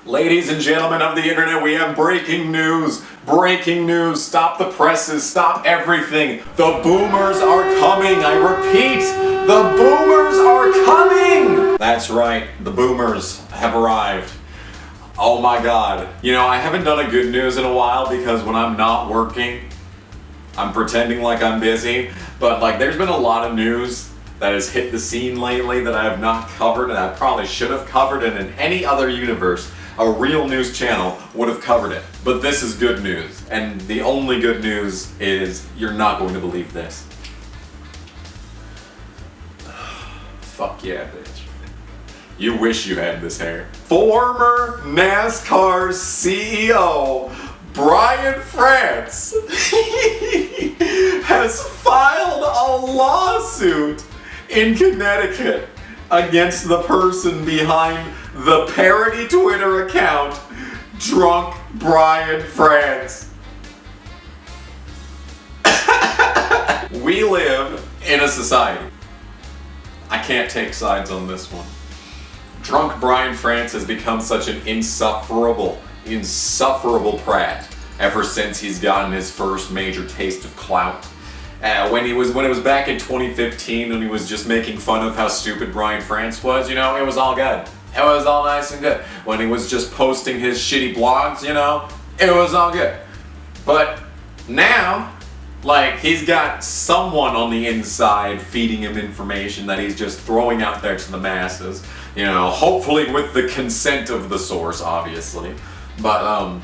Ladies and gentlemen of the internet, we have breaking news. Breaking news. Stop the presses. Stop everything. The boomers are coming. I repeat, the boomers are coming. That's right. The boomers have arrived. Oh my God. You know, I haven't done a good news in a while because when I'm not working, I'm pretending like I'm busy. But like, there's been a lot of news that has hit the scene lately that I have not covered and I probably should have covered, and in any other universe, a real news channel would have covered it. But this is good news, and the only good news is you're not going to believe this. Fuck yeah, bitch. You wish you had this hair. Former NASCAR CEO Brian France has filed a lawsuit in Connecticut against the person behind the parody Twitter account, Drunk Brian France. We live in a society. I can't take sides on this one. Drunk Brian France has become such an insufferable prat ever since he's gotten his first major taste of clout. When it was back in 2015 and he was just making fun of how stupid Brian France was, you know, it was all good. It was all nice and good. When he was just posting his shitty blogs, you know, it was all good. But now, like, he's got someone on the inside feeding him information that he's just throwing out there to the masses, you know, hopefully with the consent of the source, obviously. But,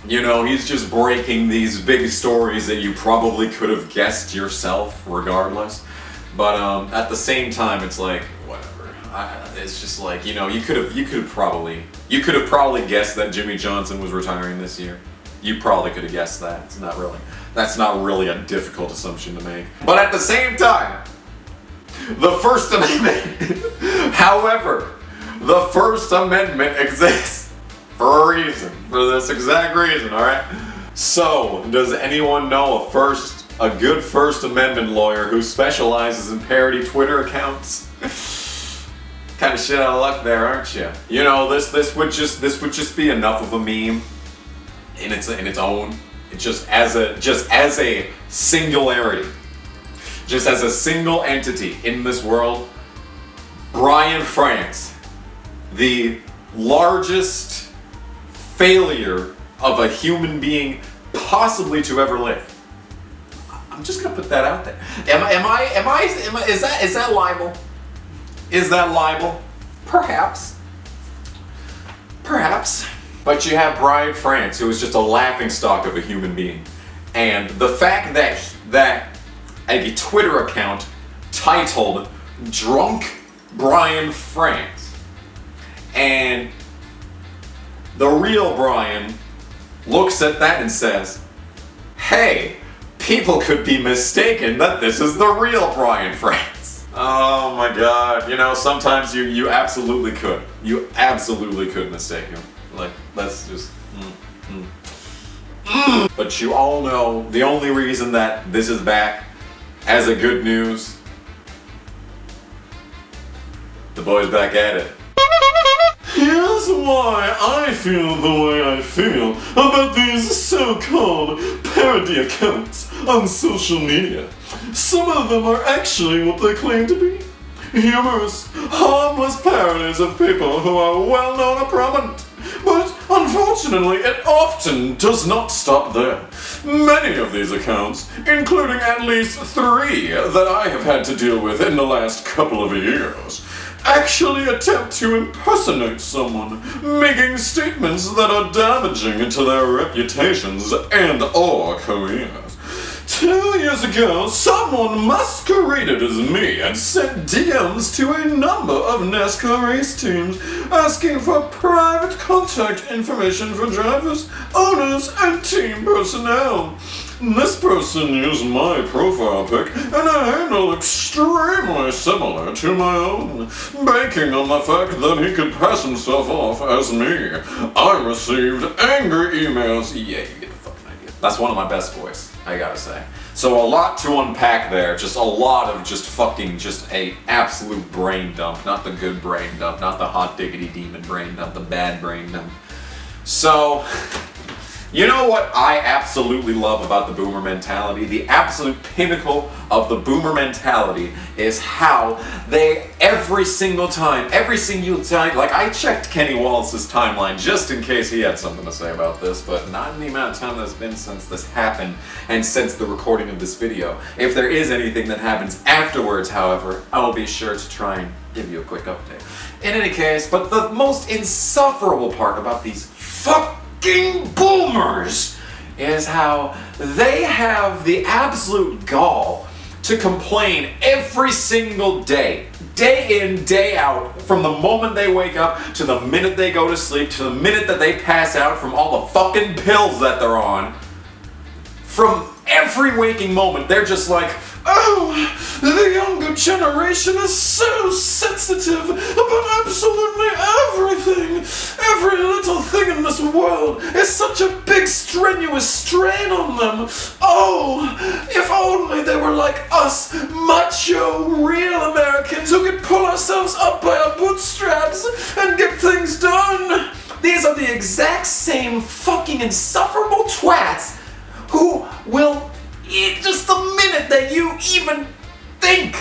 you know, he's just breaking these big stories that you probably could have guessed yourself, regardless. But at the same time, it's like, whatever. It's just like, you know, you could have probably guessed that Jimmy Johnson was retiring this year. You probably could have guessed that. That's not really a difficult assumption to make. But at the same time, the First Amendment, however, the First Amendment exists for a reason, for this exact reason, alright? So, does anyone know a good First Amendment lawyer who specializes in parody Twitter accounts? Kind of shit out of luck there, aren't you? You know, this would just be enough of a meme in its own. Just as a singularity, just as a single entity in this world. Brian France, the largest failure of a human being possibly to ever live. I'm just gonna put that out there. Is that libel? Is that libel? Perhaps. Perhaps. But you have Brian France, who is just a laughingstock of a human being. And the fact that a Twitter account titled Drunk Brian France, and the real Brian looks at that and says, hey, people could be mistaken that this is the real Brian France. Oh my God, you know, sometimes you absolutely could. You absolutely could mistake him. Like, let's just... But you all know the only reason that this is back as a good news, the boy's back at it. Here's why I feel the way I feel about these so-called parody accounts on social media. Some of them are actually what they claim to be. Humorous, harmless parodies of people who are well-known or prominent. But unfortunately, it often does not stop there. Many of these accounts, including at least 3 that I have had to deal with in the last couple of years, actually attempt to impersonate someone, making statements that are damaging to their reputations and/or careers. 2 years ago, someone masqueraded as me and sent DMs to a number of NASCAR race teams asking for private contact information for drivers, owners, and team personnel. This person used my profile pic and a handle extremely similar to my own, banking on the fact that he could pass himself off as me. I received angry emails. Yeah, you get the fucking idea. That's one of my best voice, I gotta say. So a lot to unpack there, just a lot of just fucking, just a absolute brain dump, not the good brain dump, not the hot diggity demon brain dump, the bad brain dump. So, you know what I absolutely love about the boomer mentality? The absolute pinnacle of the boomer mentality is how they, every single time, like I checked Kenny Wallace's timeline just in case he had something to say about this, but not in the amount of time that's been since this happened and since the recording of this video. If there is anything that happens afterwards, however, I will be sure to try and give you a quick update. In any case, but the most insufferable part about these fucking boomers is how they have the absolute gall to complain every single day, day in, day out, from the moment they wake up to the minute they go to sleep, to the minute that they pass out from all the fucking pills that they're on. From every waking moment, they're just like, oh, the younger generation is so sensitive about absolutely everything. Every little thing in this world is such a big strenuous strain on them. Oh, if only they were like us, macho, real Americans who could pull ourselves up by our bootstraps and get things done. These are the exact same fucking insufferable twats who will, just the minute that you even think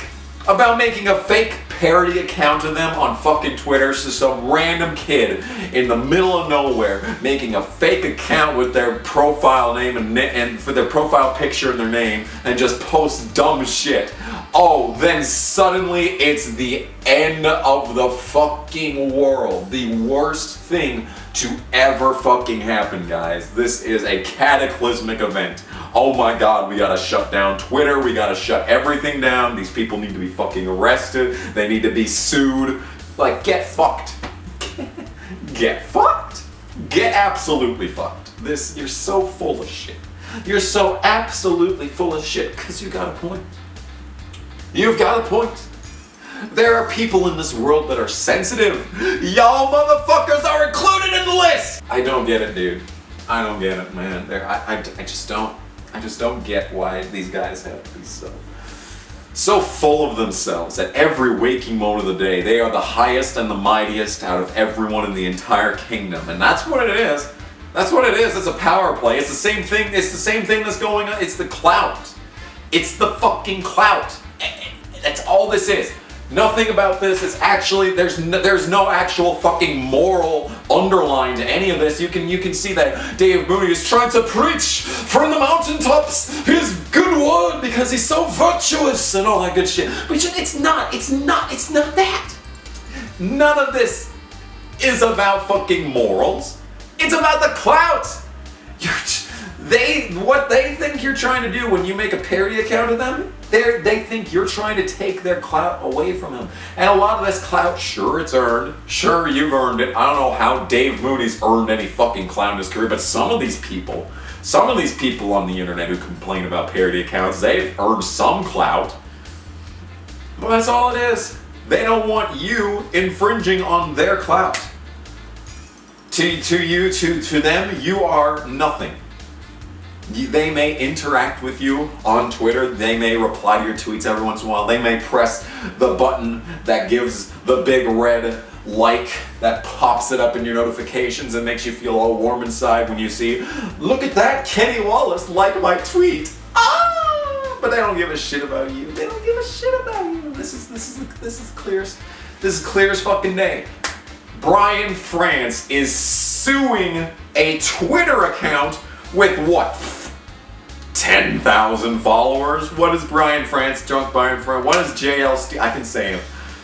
about making a fake parody account of them on fucking Twitter, so some random kid in the middle of nowhere making a fake account with their profile name and for their profile picture and their name and just post dumb shit. Oh, then suddenly it's the end of the fucking world. The worst thing to ever fucking happen, guys. This is a cataclysmic event. Oh my god, we gotta shut down Twitter, we gotta shut everything down. These people need to be fucking arrested, they need to be sued. Like, get fucked. Get fucked. Get absolutely fucked. You're so full of shit. You're so absolutely full of shit because you got a point. You've got a point. There are people in this world that are sensitive. Y'all motherfuckers are included in the list! I don't get it, dude. I don't get it, man. I just don't. I just don't get why these guys have to be so full of themselves at every waking moment of the day. They are the highest and the mightiest out of everyone in the entire kingdom. And that's what it is. That's what it is. It's a power play. It's the same thing. It's the same thing that's going on. It's the clout. It's the fucking clout. That's all this is. Nothing about this is actually, there's no actual fucking moral underline to any of this. You can see that Dave Mooney is trying to preach from the mountaintops his good word because he's so virtuous and all that good shit. But it's not that. None of this is about fucking morals. It's about the clout. What they think you're trying to do when you make a parody account of them, they think you're trying to take their clout away from them. And a lot of this clout, sure, it's earned. Sure, you've earned it. I don't know how Dave Mooney's earned any fucking clout in his career, but some of these people on the internet who complain about parody accounts, they've earned some clout. But that's all it is. They don't want you infringing on their clout. To them, you are nothing. They may interact with you on Twitter, they may reply to your tweets every once in a while, they may press the button that gives the big red like that pops it up in your notifications and makes you feel all warm inside when you see, look at that, Kenny Wallace liked my tweet. Ah! But they don't give a shit about you. They don't give a shit about you. This is clear as fucking day. Brian France is suing a Twitter account with what? 10,000 followers? What is Brian France, Drunk Brian France? What is JL Steel? I can say him.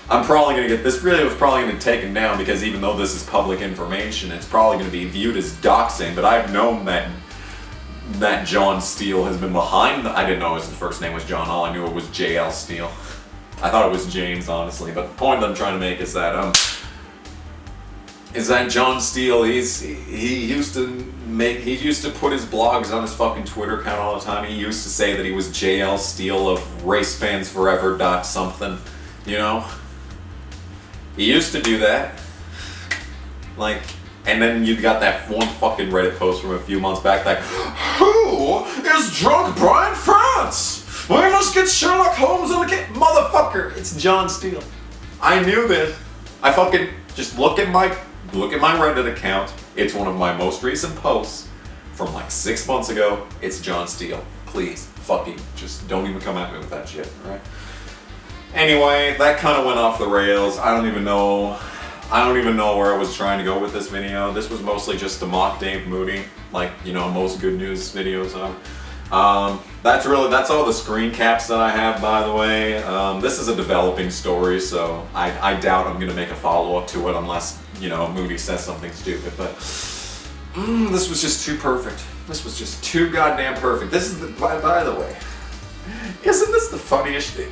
I'm probably going to get, this video is probably going to be taken down because even though this is public information, it's probably going to be viewed as doxing, but I've known that John Steele has been behind I didn't know his first name was John, all I knew it was JL Steele. I thought it was James, honestly, but the point that I'm trying to make is that, John Steele, he used to put his blogs on his fucking Twitter account all the time. He used to say that he was JL Steele of RaceFansForever. something, you know? He used to do that. Like, and then you got that one fucking Reddit post from a few months back, like, who Who is drunk Brian France? We must get Sherlock Holmes on the case. Motherfucker, it's John Steele. I knew this. I fucking just look at my Reddit account. It's one of my most recent posts from like 6 months ago. It's John Steele. Please, fucking, just don't even come at me with that shit, alright? Anyway, that kind of went off the rails. I don't even know where I was trying to go with this video. This was mostly just to mock Dave Moody, like, you know, most good news videos are. That's all the screen caps that I have, by the way. This is a developing story, so I doubt I'm gonna make a follow-up to it unless, you know, Moody says something stupid, but this was just too perfect. This was just too goddamn perfect. This is by the way, isn't this the funniest thing?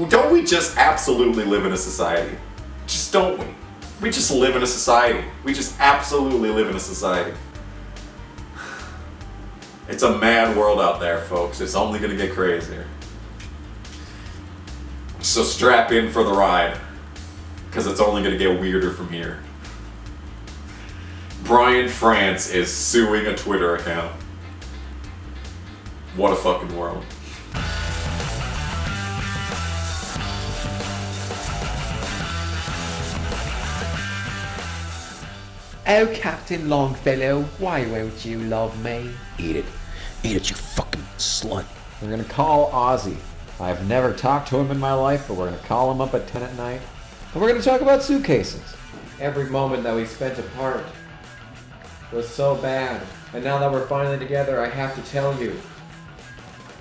Don't we just absolutely live in a society? Just don't we? We just live in a society. We just absolutely live in a society. It's a mad world out there, folks. It's only gonna get crazier. So strap in for the ride, because it's only gonna get weirder from here. Brian France is suing a Twitter account. What a fucking world. Oh, Captain Longfellow, why won't you love me? Eat it, you fucking slut. We're gonna call Ozzy. I've never talked to him in my life, but we're gonna call him up at 10 at night. And we're gonna talk about suitcases. Every moment that we spent apart was so bad. And now that we're finally together, I have to tell you.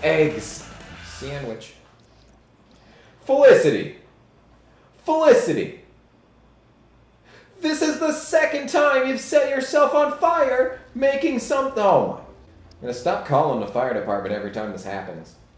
Eggs. Sandwich. Felicity. Felicity. This is the second time you've set yourself on fire making something. Oh my. I'm gonna stop calling the fire department every time this happens.